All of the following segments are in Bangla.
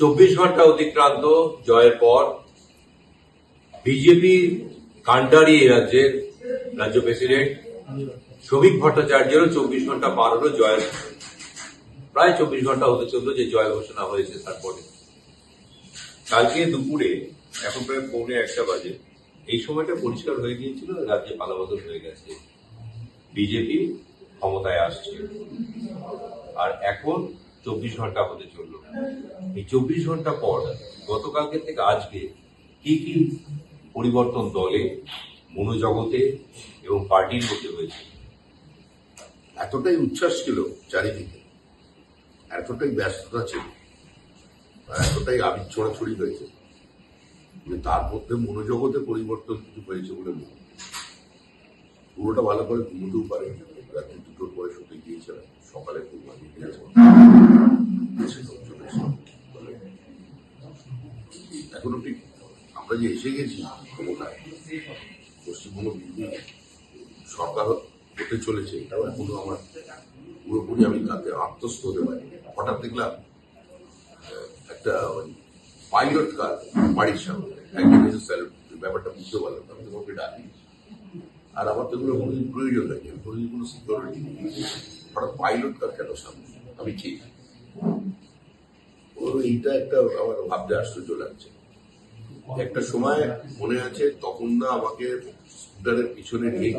24 ঘন্টা অতিক্রান্ত জয়ের পর বিজেপি কান্ডারি রাজ্যের রাজ্য প্রেসিডেন্ট শ্রমিক ভট্টাচার্যেরও 24 ঘন্টা পার হলো জয়ের, প্রায় 24 ঘন্টা হতে চললো যে জয় ঘোষণা হয়েছে। তারপরে কালকে দুপুরে এখন প্রায় 1:45 বাজে, এই সময়টা পরিষ্কার হয়ে গিয়েছিল রাজ্যে পালাবদল হয়ে গেছে, বিজেপি ক্ষমতায় আসছে। আর এখন 24 ঘন্টা হতে চললো। এই 24 ঘন্টা পর গতকালকে থেকে আজকে কি কি পরিবর্তন দলে, মনোজগতে এবং পার্টির মধ্যে হয়েছে? এতটাই উচ্ছ্বাস ছিল চারিদিকে, এতটাই ব্যস্ততা ছিল, এতটাই আবির ছড়াছড়ি হয়েছে যে তার মধ্যে মনোজগতে পরিবর্তন কিছু হয়েছে বলে মনে হয়। পুরোটা ভালো করে ঘুমোতেও পারে, রাত্রি 2টোর পরে শুতে গিয়েছিলাম, সকালে খুব মানিয়ে গিয়েছিলাম। এখনো ঠিক আমরা যে এসে গেছি ক্ষমতায়, পশ্চিমবঙ্গ বিজেপি সরকার হতে চলেছে, এটাও এখনো আমার পুরোপুরি আমি তাতে আত্মস্থ হতে পারি। হঠাৎ দেখলাম একটা পাইলট কার বাড়ির সামনে, একজন ব্যাপারটা বুঝতে পারলাম, আমি তোমাকে ডাকি। আর আমার তো এগুলো কোনো প্রয়োজন নেই, কোনো সিকিউরিটি নেই, হঠাৎ পাইলট কার কেন সামনে, আমি ঠিক এইটা একটা আমার ভাবতে আশ্চর্য লাগছে। একটা সময় মনে আছে, তখন না আমাকে স্কুটারের পিছনে নিয়ে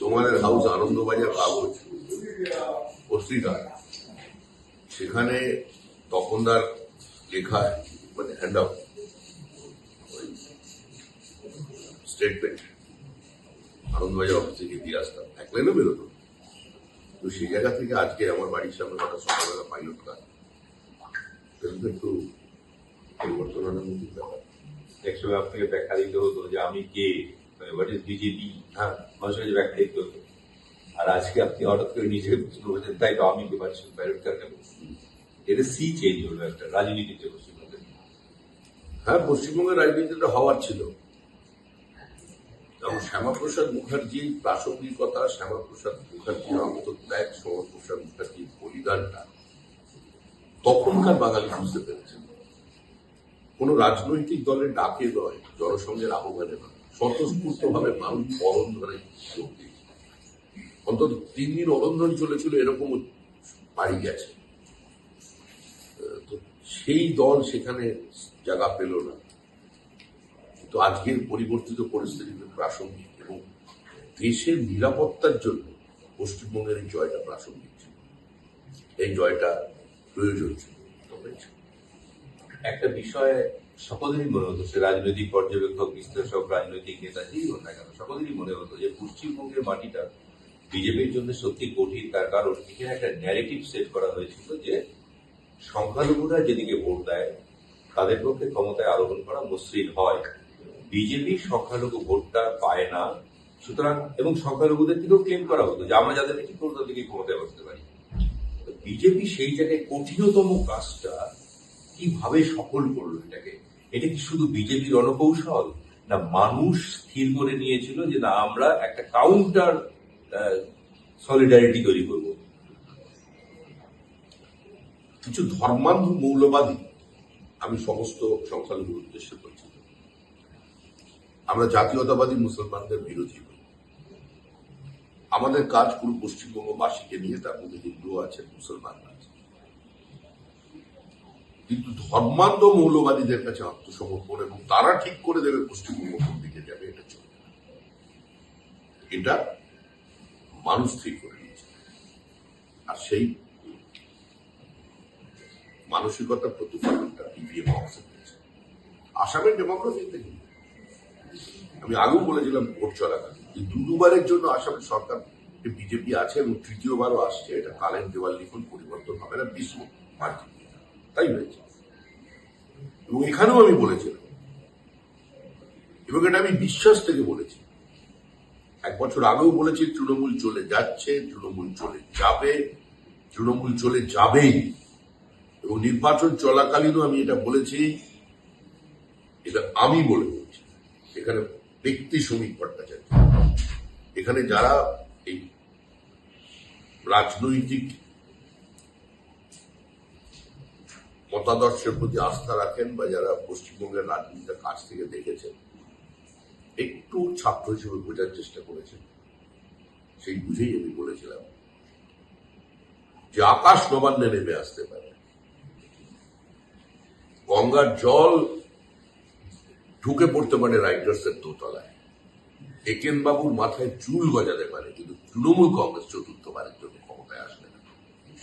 তোমার হাউস আনন্দবাজার কাগজ পত্রিকা, সেখানে তখনদার লেখা মানে hand out statement Anandabazar office থেকে দিয়ে আসতাম, এক লাইনও বেরোতো। তো সেই জায়গা থেকে আজকে আমার বাড়ির সামনে হঠাৎ সকালবেলা পাইলট কার, একটু পরিবর্তন আনার মধ্যে ব্যাপার। একসময় আপনাকে ব্যাখ্যা দিতে হতো যে আমি কে, হোয়াট ইজ বিজেপি, হ্যাঁ, মানুষের কাছে ব্যাখ্যা দিতে হতো। আর আজকে আপনি হঠাৎ করে নিজেকে প্রশ্ন করছেন, তাই তো আমি কে পাচ্ছি পাইলট কার কেন? এটা সি চেঞ্জ হলো একটা রাজনীতিতে পশ্চিমবঙ্গের। হ্যাঁ, পশ্চিমবঙ্গের রাজনীতিটা হওয়ার ছিল। এবং শ্যামাপ্রসাদ মুখার্জির প্রাসঙ্গিকতা, শ্যামাপ্রসাদ মুখার্জির আত্মত্যাগ, শ্যামাপ্রসাদ মুখার্জির বলিদানটা তখনকার বাঙালি বুঝতে পেরেছে। কোন রাজনৈতিক দলের ডাকে নয়, জনসংঘের আহ্বানে নয়, স্বতঃস্ফূর্ত ভাবে মানুষ অরন্ধনে যোগ দিয়েছে। অন্তত 3 দিন অরন্ধন চলেছিল, এরকম বাড়ি গেছে। তো সেই দল সেখানে জায়গা পেল না। কিন্তু আজকের পরিবর্তিত পরিস্থিতিতে প্রাসঙ্গিক এবং দেশের নিরাপত্তার জন্য পশ্চিমবঙ্গের এই জয়টা প্রাসঙ্গিক ছিল, এই জয়টা প্রয়োজন ছিল। একটা বিষয় সকলেরই মনে হতো, সে রাজনৈতিক পর্যবেক্ষক, বিশ্লেষক, রাজনৈতিক নেতা যেই হোক না কেন, সকলেরই মনে হতো যে পশ্চিমবঙ্গের মাটিটা বিজেপির জন্য সত্যি কঠিন। তার কারণ এখানে একটা ন্যারেটিভ সেট করা হয়েছিল যে সংখ্যালঘুরা যেদিকে ভোট দেয় তাদের পক্ষে ক্ষমতায় আরোহণ করা মসৃণ হয়, বিজেপি সংখ্যালঘু ভোটটা পায় না, সুতরাং এবং সংখ্যালঘুদের থেকেও ক্লেম করা হতো যে আমরা যাদের ঠিক করবো তাদেরকে ক্ষমতায় বসতে পারি। বিজেপি সেই জায়গায় কঠিনতম কাজটা কিভাবে সফল করলো এটাকে? এটা কি শুধু বিজেপির রণকৌশল, না মানুষ স্থির করে নিয়েছিল যে না আমরা একটা কাউন্টার সলিডারিটি তৈরি করবো? কিছু ধর্মান্ধ মৌলবাদী, আমি সমস্ত সংখ্যালঘুর উদ্দেশ্যে বলছি, আমরা জাতীয়তাবাদী মুসলমানদের বিরোধী নই। আমাদের কাজ পুরো পশ্চিমবঙ্গবাসীকে নিয়ে, তার মধ্যে হিন্দু আছে, মুসলমান আছে। কিন্তু ধর্মান্ধ মৌলবাদীদের কাছে আত্মসমর্পণ এবং তারা ঠিক করে দেবে পশ্চিমবঙ্গ কোন দিকে যাবে, এটা চলবে না। এটা মানুষ ঠিক করে নিয়েছে। আর সেই মানসিকতার প্রতিফলনটা ইভিএম অংশে পেয়েছে। আসামের ডেমোক্রেসি থেকে আমি আগেও বলেছিলাম ভোট চলাকালীন যে দুবারের জন্য আসামের সরকার বিজেপি আছে এবং তৃতীয়বারও আসছে, এটা কালের দেওয়াল লিখন, পরিবর্তন হবে না, বিশ্ব মার্জিন। তাই হয়েছে। এবং এখানেও আমি বলেছিলাম, এবং এটা আমি বিশ্বাস থেকে বলেছি, 1 বছর আগেও বলেছি, তৃণমূল চলে যাচ্ছে, তৃণমূল চলে যাবে, তৃণমূল চলে যাবেই। এবং নির্বাচন চলাকালীনও আমি এটা বলেছি, এটা আমি বলে বলছি। এখানে ব্যক্তি শ্রমিক ভট্টাচার্য, এখানে যারা এই রাজনৈতিক মতাদর্শের প্রতি আস্থা রাখেন বা যারা পশ্চিমবঙ্গের রাজনীতিটা কাছ থেকে দেখেছেন, একটু ছাত্র হিসেবে বোঝার চেষ্টা করেছেন। সেই বুঝেই আমি বলেছিলাম যে আকাশ নবান্নে নেমে আসতে পারে, গঙ্গার জল ঢুকে পড়তে পারে রাইটার্সের দোতলায়, একেন বাবুর মাথায় চুল গজাতে পারে, কিন্তু তৃণমূল কংগ্রেস চতুর্থবারের জন্য ক্ষমতায় আসবে না।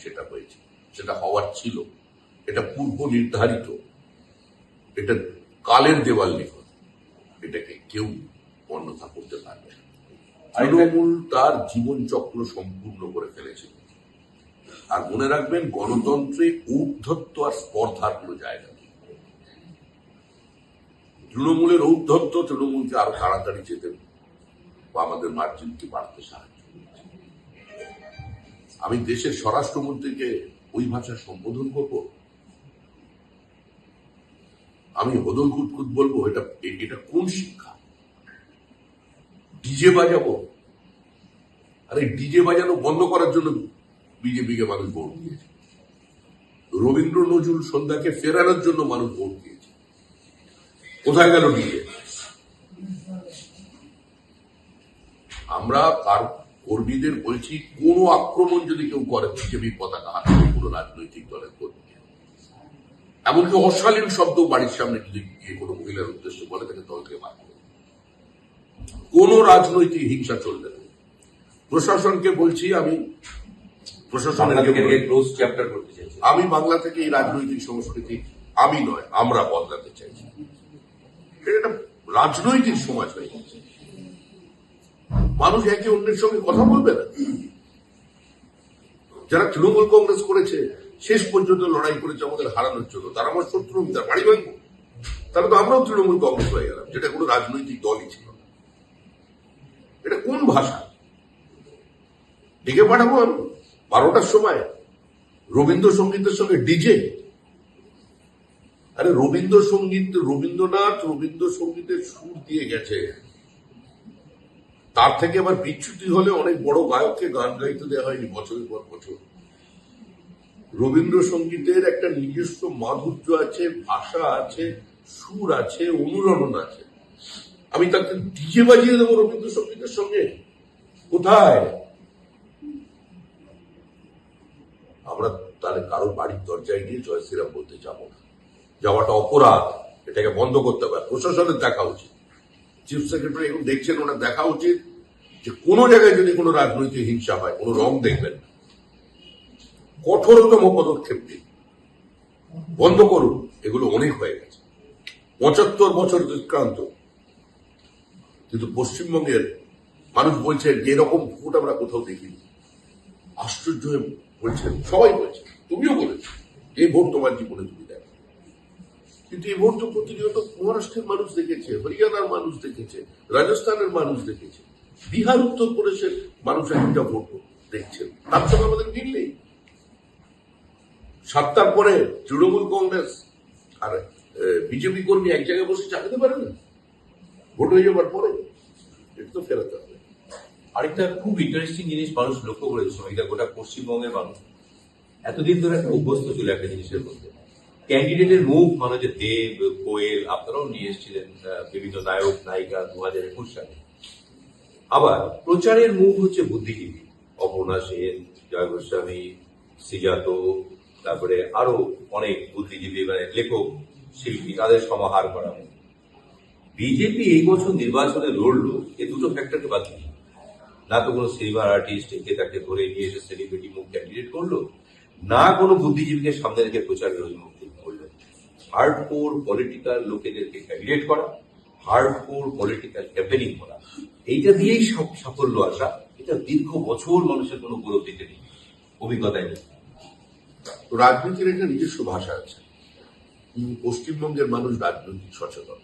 সেটা হয়েছে, সেটা হওয়ার ছিল, এটা পূর্ব নির্ধারিত, এটা কালের দেওয়াল লিখন, এটাকে কেউ অন্যথা করতে পারবে না। তৃণমূল তার জীবন চক্র সম্পূর্ণ করে ফেলেছিল। আর মনে রাখবেন, গণতন্ত্রে ঔদ্ধত্য আর স্পর্ধার কোনো জায়গা নেই। তৃণমূলের ঔদ্ধত্য তৃণমূলকে আরো তাড়াতাড়ি যেতে বা আমাদের মার্জিনকে বাড়তে সাহায্য করেছে। আমি দেশের স্বরাষ্ট্রমন্ত্রীকে ওই ভাষায় সম্বোধন করব, আমি হদল কুতকুত বলবো, এটা কোন শিক্ষা? ডিজে বাজাবো? আরে ডিজে বাজানো বন্ধ করার জন্য বিজেপিকে মানুষ ভোট দিয়েছে। রবীন্দ্র নজরুল সন্ধ্যাকে ফেরানোর জন্য মানুষ ভোট দিয়েছে। কোথায় গেল ডিজে? আমরা তার কর্মীদের বলছি, কোন আক্রমণ যদি কেউ করে বিজেপির পতাকা হাতে কোনো রাজনৈতিক দলের কর্মী, এমনকি অশালীন শব্দ বাড়ির সামনে যদি গিয়ে কোনো মহিলার উদ্দেশ্য বলে, তাকে দল থেকে বার করে, কোন রাজনৈতিক হিংসা চলবে না। প্রশাসনকে বলছি, আমি আমি বাংলা থেকে এই রাজনৈতিক সংস্কৃতি আমি নয় আমরা বদলাতে চাইছি। এটা রাজনৈতিক সমাজ হয়ে গেছে, মানুষ একে অন্যের সঙ্গে কথা বলবে না। যারা তৃণমূল কংগ্রেস করেছে, শেষ পর্যন্ত লড়াই করেছে আমাদের হারানোর জন্য, তারা আমার শত্রু, তার বাড়ি ভাঙবো, তাহলে তো আমরাও তৃণমূল কংগ্রেস হয়ে গেলাম, যেটা কোনো রাজনৈতিক দলই ছিল না। এটা কোন ভাষা? ডেকে পাঠাবো আমি 12টার সময় রবীন্দ্রসঙ্গীতের সঙ্গে ডিজে? আরে রবীন্দ্রনাথ রবীন্দ্রসঙ্গীতের সুর দিয়ে গেছে, তার থেকে আবার বিচ্যুতি হলে অনেক বড় গায়ককে গান গাইতে দেওয়া হয়নি বছরের পর বছর। রবীন্দ্রসঙ্গীতের একটা নিজস্ব মাধুর্য আছে, ভাষা আছে, সুর আছে, অনুরণন আছে। আমি তাকে ডিজে বাজিয়ে দেবো রবীন্দ্রসঙ্গীতের সঙ্গে? কোথায়? আমরা তাহলে কারোর বাড়ির দরজায় গিয়ে জয় শ্রীরাম বলতে যাবো না, যাওয়াটা অপরাধ, এটাকে বন্ধ করতে হবে। প্রশাসনের দেখা উচিত, চিফ সেক্রেটারি এখন দেখছেন, ওনার দেখা উচিত যে কোনো জায়গায় যদি কোনো রাজনৈতিক হিংসা হয়, কোনো রং দেখবেন না, কঠোরতম পদক্ষেপ দিন, বন্ধ করুন। এগুলো অনেক হয়ে গেছে, 75 বছর অতিক্রান্ত, কিন্তু পশ্চিমবঙ্গের মানুষ বলছে যে এরকম ভোট আমরা কোথাও দেখিনি। আশ্চর্য হয়ে বলছেন, সবাই বলছে, তুমিও বলেছো এই ভোট তোমার জীবনে তুমি দেখো, কিন্তু এই ভোট তো প্রতিনিয়ত মহারাষ্ট্রের মানুষ দেখেছে, হরিয়ানার মানুষ দেখেছে, রাজস্থানের মানুষ দেখেছে, বিহার উত্তরপ্রদেশের মানুষ একটা ভোট দেখছেন, তার সঙ্গে আমাদের মিল নেই। 7টার পরে তৃণমূল কংগ্রেস আর বিজেপি কর্মী এক জায়গায় বসে চালাতে পারে না, ভোট হয়ে যাবার পরে এটা তো ফেরাতে হবে। আরেকটা খুব ইন্টারেস্টিং জিনিস মানুষ লক্ষ্য করেছে, এটা গোটা পশ্চিমবঙ্গের মানুষ এতদিন ধরে একটা অভ্যস্ত ছিল একটা জিনিসের মধ্যে, ক্যান্ডিডেটের মুখ, মানে যে দেব, কোয়েল, আপনারাও নিয়ে এসেছিলেন বিভিন্ন নায়ক নায়িকা 2021 সালে। আবার প্রচারের মুখ হচ্ছে বুদ্ধিজীবী, অপর্ণা সেন, জয় গোস্বামী, সিজাত, তারপরে আরো অনেক বুদ্ধিজীবী, মানে লেখক, শিল্পী, তাদের সমাহার করা। বিজেপি এই বছর নির্বাচনে লড়লো, এ দুটো ফ্যাক্টরকে বাদ দিয়ে, না তো কোনো সিনেমার আর্টিস্ট একে তাকে ধরে নিয়ে এসে সেলিব্রিটি মুখ ক্যান্ডিডেট করলো, না কোনো বুদ্ধিজীবীকে সামনে রেখে প্রচারের অভিমুখ করলো। হার্ডকোর পলিটিক্যাল লোকেদেরকে ক্যান্ডিডেট করা, হার্ডকোর পলিটিক্যাল ক্যাম্পেনিং করা, এইটা দিয়েই সব সাফল্য আসা। এটা দীর্ঘ বছর মানুষের কোনো উপলব্ধিতে নেই, অভিজ্ঞতায় নেই। রাজনীতির একটা নিজস্ব ভাষা আছে। পশ্চিমবঙ্গের মানুষ রাজনৈতিক সচেতন,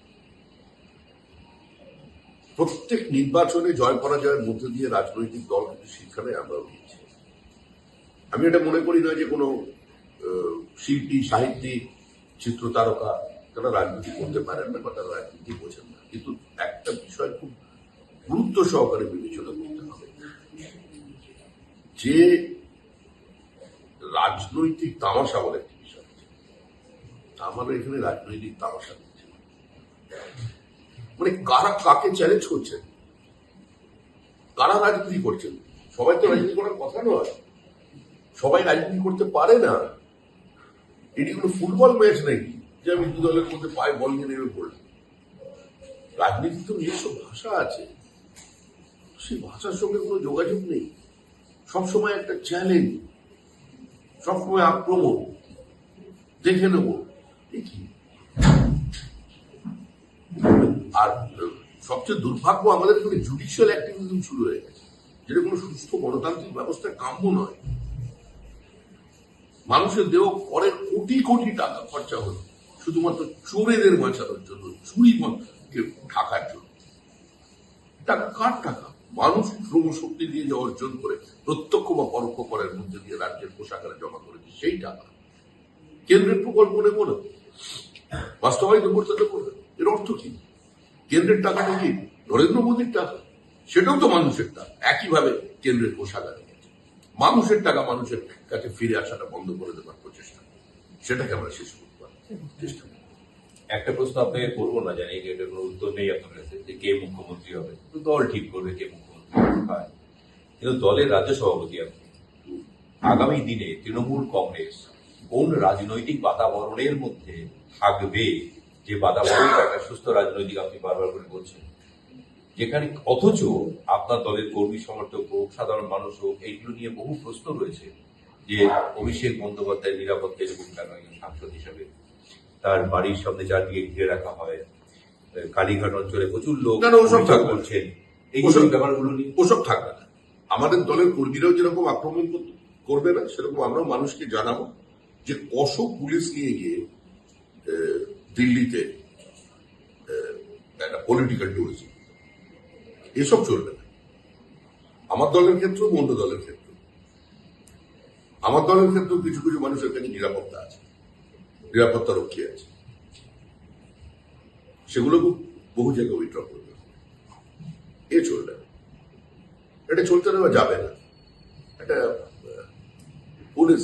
প্রত্যেক নির্বাচনে জয় পরাজয়ের মধ্যে দিয়ে রাজনৈতিক দল কিন্তু শিক্ষা নেয়, আমরাও নিয়েছি। আমি এটা মনে করি না যে কোনো শিল্পী, সাহিত্যিক, চিত্র তারকা তারা রাজনীতি করতে পারেন না বা তারা রাজনীতি বোঝেন না, কিন্তু একটা বিষয় খুব গুরুত্ব সহকারে বিবেচনা করতে হবে, যে রাজনৈতিক তামাশা বলে একটি বিষয় আছে। আমাদের এখানে রাজনৈতিক তামাশা হচ্ছে। মানে কারা কাকে চ্যালেঞ্জ করছেন, কারা রাজনীতি করছেন? সবাই তো রাজনীতি করার কথা নয়, সবাই রাজনীতি করতে পারে না। এটি কোনো ফুটবল ম্যাচ নাকি যে আমি দু দলের মধ্যে পায়ে বল নিয়ে নেমে পড়লাম। রাজনীতি তো নিজস্ব ভাষা আছে, সেই ভাষার সঙ্গে কোনো যোগাযোগ নেই। সবসময় একটা চ্যালেঞ্জ, সবসময় আক্রমণ, দেখে নেব এই কি। আর সবচেয়ে দুর্ভাগ্য, আমাদের এখানে জুডিশিয়াল অ্যাক্টিভিজম শুরু হয়ে গেছে, যেটা কোনো সুস্থ গণতান্ত্রিক ব্যবস্থার কাম্য নয়। মানুষের দেহ করের কোটি কোটি টাকা খরচা হলো শুধুমাত্র চোরেদের বাঁচানোর জন্য, চুরি ঢাকার জন্য। টাকা কার টাকা? মানুষ শ্রমশক্তি দিয়ে যা অর্জন করে প্রত্যক্ষ বা পরোক্ষ করের মধ্যে দিয়ে রাজ্যের কোষাগারে জমা করেছে, সেই টাকা কেন্দ্রের প্রকল্প নেব না, বাস্তবায়িত করতে দেবো না। এর অর্থ কি? কেন্দ্রের টাকাটা কি নরেন্দ্র মোদীর টাকা? সেটাও তো মানুষের টাকা। একইভাবে কেন্দ্রের কোষাগারে মানুষের টাকা মানুষের কাছে ফিরে আসাটা বন্ধ করে দেওয়ার প্রচেষ্টা, সেটাকে আমরা শেষ করতে পারি চেষ্টা করি। একটা প্রশ্ন আপনাকে করবো না, জানি যে এটার কোনো উত্তর নেই আপনার কাছে, যে কে মুখ্যমন্ত্রী হবে। তো দল ঠিক করবে কে মুখ্যমন্ত্রী হয়, কিন্তু দলের রাজ্য সভাপতি আপনি। আগামী দিনে তৃণমূল কংগ্রেস কোন রাজনৈতিক বাতাবরণের মধ্যে থাকবে, যে বাতাবরণ একটা সুস্থ রাজনৈতিক আপনি বারবার করে বলছেন, যেখানে অথচ আপনার দলের কর্মী সমর্থক হোক, সাধারণ মানুষ হোক, এইগুলো নিয়ে বহু প্রশ্ন রয়েছে যে অভিষেক বন্দ্যোপাধ্যায়ের নিরাপত্তা এরকম কেন একজন সাংসদ হিসাবে তার বাড়ির সামনে চারদিকে ঘিরে রাখা হয়, কালীঘাট অঞ্চলে প্রচুর লোক না, ওসব অভিযোগ করছেন, এই ব্যাপারগুলো নিয়ে ওসব থাকবে না। আমাদের দলের কর্মীরাও যেরকম আক্রমণ করবে না, সেরকম আমরাও মানুষকে জানাবো যে কসব পুলিশ নিয়ে গিয়ে দিল্লিতে একটা পলিটিক্যাল ট্যুরিজম, এসব চলবে না। আমার দলের ক্ষেত্রেও, অন্য দলের ক্ষেত্রে, আমার দলের ক্ষেত্রেও কিছু কিছু মানুষের কাছে নিরাপত্তা আছে, নিরাপত্তা রক্ষী আছে, সেগুলো বহু জায়গায় উইথড্র করবে। এ চলবে না, এটা চলতে দেওয়া যাবে না। এটা পুলিশ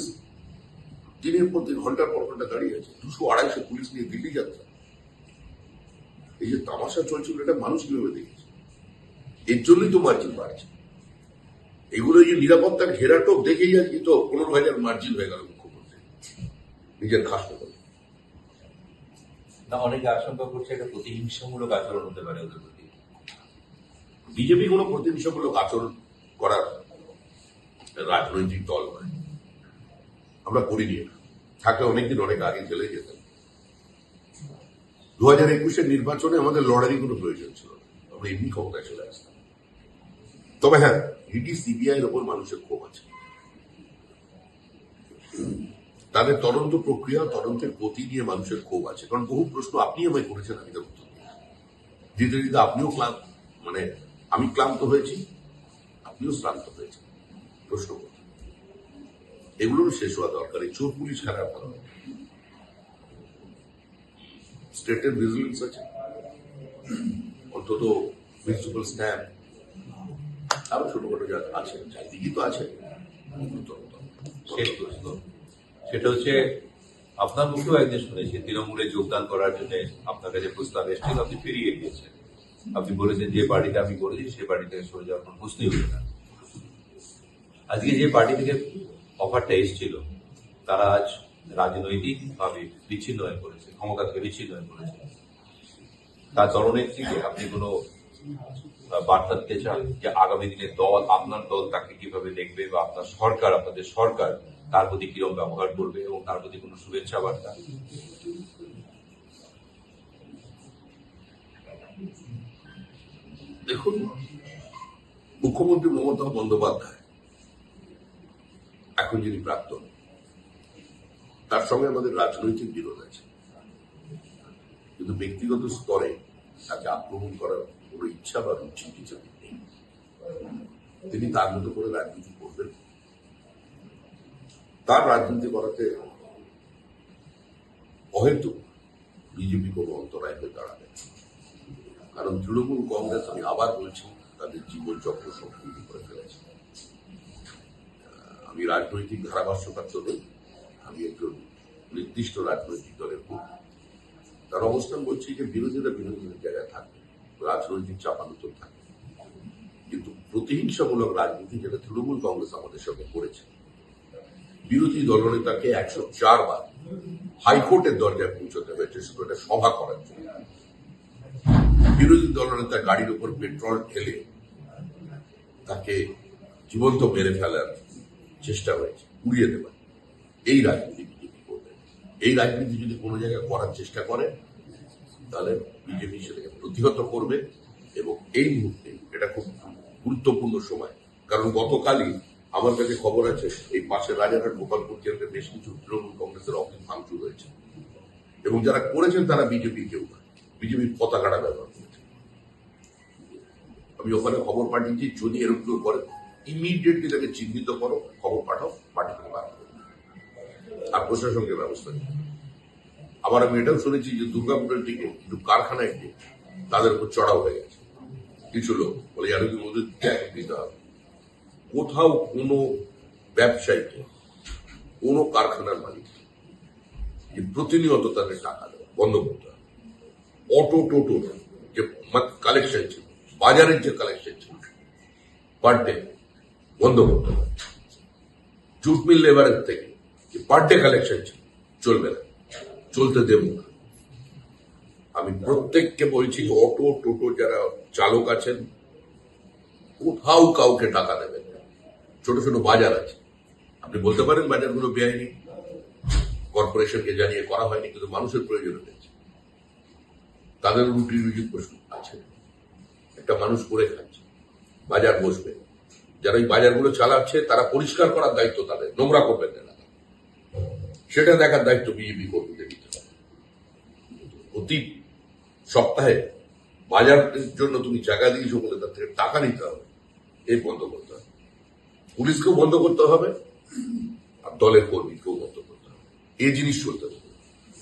দিনের পর দিন, ঘন্টার পর ঘন্টা দাঁড়িয়ে আছে, 200-250 পুলিশ নিয়ে দিল্লি যাচ্ছে। এই যে তামাশা চলছিল, এটা মানুষ কিভাবে দেখেছে? এর জন্যই তো মার্জিন বাড়ছে। এগুলো যে নিরাপত্তার ঘেরাটোপ দেখেই আজকে তো 15,000 মার্জিন হয়ে গেল মুখ্যমন্ত্রী নিজের খাস কথা। না, অনেকে আশঙ্কা করছে এটা প্রতিহিংসামূলক আচরণ হতে পারে ওদের প্রতি। বিজেপি কোনো প্রতিহিংসামূলক আচরণ করার রাজনৈতিক দল নয়, আমরা করিনি। থাকলে অনেকদিন অনেক আগে চলে যেতাম। 2021-এর নির্বাচনে আমাদের লড়াইয়ের কোনো প্রয়োজন ছিল না, আমরা এমনি ক্ষমতায় চলে আসতাম। তবে হ্যাঁ, ইডি সিবিআই এর ওপর মানুষের ক্ষোভ আছে, তাদের তদন্ত প্রক্রিয়া, তদন্তের গতি নিয়ে মানুষের ক্ষোভ আছে। কারণ বহু প্রশ্ন আপনি আমায় করেছেন, আমি তার উত্তর দিতে দিতে আপনিও ক্লান্ত, মানে আমি ক্লান্ত হয়েছি, আপনিও শ্রান্ত হয়েছেন প্রশ্ন করতে। এগুলোর শেষ হওয়া দরকার। এই চোর পুলিশ খারাপ করা, স্টেটের ভিজিলেন্স আছে, অন্তত মিউনিসিপাল স্ট্যাম্প, আরো ছোটখাটো যা আছে, চারিদিকে তো আছে। শেষ প্রশ্ন, সেটা হচ্ছে আপনার মুখেও একদিন শুনেছি তৃণমূলে যোগদান করার জন্য আপনার কাছে প্রস্তাব এসেছিল, আপনি ফিরিয়ে দিয়েছেন। আপনি বলেছেন যে পার্টিতে আমি করেছি সেই পার্টি থেকে সরে যাওয়ার কোনো প্রশ্নই হলো না। আজকে যে পার্টি থেকে অফারটা এসেছিল তারা আজ রাজনৈতিক ভাবে বিচ্ছিন্ন হয়ে পড়েছে, ক্ষমতা থেকে বিচ্ছিন্ন হয়ে পড়েছে। তার দলনেত্রীকে আপনি কোনো বার্তা দিতে চান যে আগামী দিনে দল, আপনার দল তাকে কিভাবে দেখবে, বা আপনার সরকার, আপনাদের সরকার তার প্রতি কিরকম ব্যবহার করবে, এবং তার প্রতি কোনো শুভেচ্ছা বার্তা? দেখুন, মুখ্যমন্ত্রী মমতা বন্দ্যোপাধ্যায় এখন যিনি প্রাক্তন, তার সঙ্গে আমাদের রাজনৈতিক বিরোধ আছে, কিন্তু ব্যক্তিগত স্তরে তাকে আক্রমণ করার কোনো ইচ্ছা বা রুচি কিছু নেই। তিনি তার মতো করে রাজনীতি করবেন, তার রাজনীতি করাতে অহেতুক বিজেপি কোনো অন্তরায় হয়ে দাঁড়াবে। কারণ তৃণমূল কংগ্রেস, আমি আবার বলছি, তাদের জীবনচক্র সম্পূর্ণ করে ফেলেছে। আমি রাজনৈতিক ধারাভাষ্যকার তো নই, আমি একজন নির্দিষ্ট রাজনৈতিক দলের তার অবস্থান বলছি যে বিরোধীরা বিরোধীদের জায়গায় থাকবে, রাজনৈতিক চাপানুতর থাকবে, কিন্তু প্রতিহিংসামূলক রাজনীতি যেটা তৃণমূল কংগ্রেস আমাদের সঙ্গে করেছে, বিরোধী দলনেতাকে 104 বার হাইকোর্টের দরজায় পৌঁছতে হয়েছে শুধু একটা সভা করার জন্য। বিরোধী দলনেতা গাড়ির উপর পেট্রোল ঢেলে তাকে জীবন্ত মেরে ফেলার চেষ্টা হয়েছে, উড়িয়ে দেওয়ার। এই রাজনীতি বিজেপি করবে। এই রাজনীতি যদি কোনো জায়গায় করার চেষ্টা করে তাহলে বিজেপি সেটাকে প্রতিহত করবে। এবং এই মুহূর্তে এটা খুব গুরুত্বপূর্ণ সময়, কারণ গতকালই আমার কাছে খবর আছে এই পাশের রাজারহাট গোপালপুর কেন্দ্রে বেশ কিছু তৃণমূল কংগ্রেসের অফিস ভাঙচুর হয়েছে, এবং যারা করেছেন তারা বিজেপির কেউ না, বিজেপির পতাকাটা ব্যবহার করেছে। আমি ওখানে খবর পাঠিয়েছি, যদি এরকম কেউ করে ইমিডিয়েটলি তাকে চিহ্নিত করো, খবর পাঠাও, পার্টি থেকে বার করো, আর প্রশাসনকে ব্যবস্থা নিতে। আবার আমি এটাও শুনেছি যে দুর্গাপুরের দিকে কিছু কারখানায় গিয়ে তাদের উপর চড়াও হয়ে গেছে কিছু লোক, বলে আর কি ওদের ট্যাক্স দিতে হবে। কোথাও কোনো ব্যবসায়ীকে, কোনো কারখানার মালিক যে প্রতিনিয়ত তাদের টাকা দেওয়া বন্ধ করতে হবে। অটো টোটো যে কালেকশন ছিল, বাজারের যে কালেকশন ছিল পার ডে বন্ধ করতে হবে। জুট মিল লেবারের থেকে যে পার ডে কালেকশন ছিল চলবে না, চলতে দেব না। আমি প্রত্যেককে বলছি অটো টোটো যারা চালক আছেন কোথাও কাউকে টাকা দেবেন না। ছোট ছোট বাজার আছে, আপনি বলতে পারেন বাজারগুলো বেআইনি, কর্পোরেশনকে জানিয়ে করা হয়নি, কিন্তু মানুষের প্রয়োজন হয়েছে, তাদের রুটি রুজি প্রশ্ন আছে, একটা মানুষ করে খাচ্ছে, বাজার বসবে, যারা এই বাজারগুলো চালাচ্ছে তারা পরিষ্কার করার দায়িত্ব তাদের, নোংরা করবেন না, সেটা দেখার দায়িত্ব বিজেপি কর্মীদের দিতে হবে। প্রতি সপ্তাহে বাজারের জন্য তুমি জায়গা দিয়েছো বলে তার থেকে টাকা নিতে হবে, এই বন্ধ করতে হবে। পুলিশকেও বন্ধ করতে হবে, আর দলের কর্মীকেও বন্ধ করতে হবে। এই জিনিস চলতে হবে।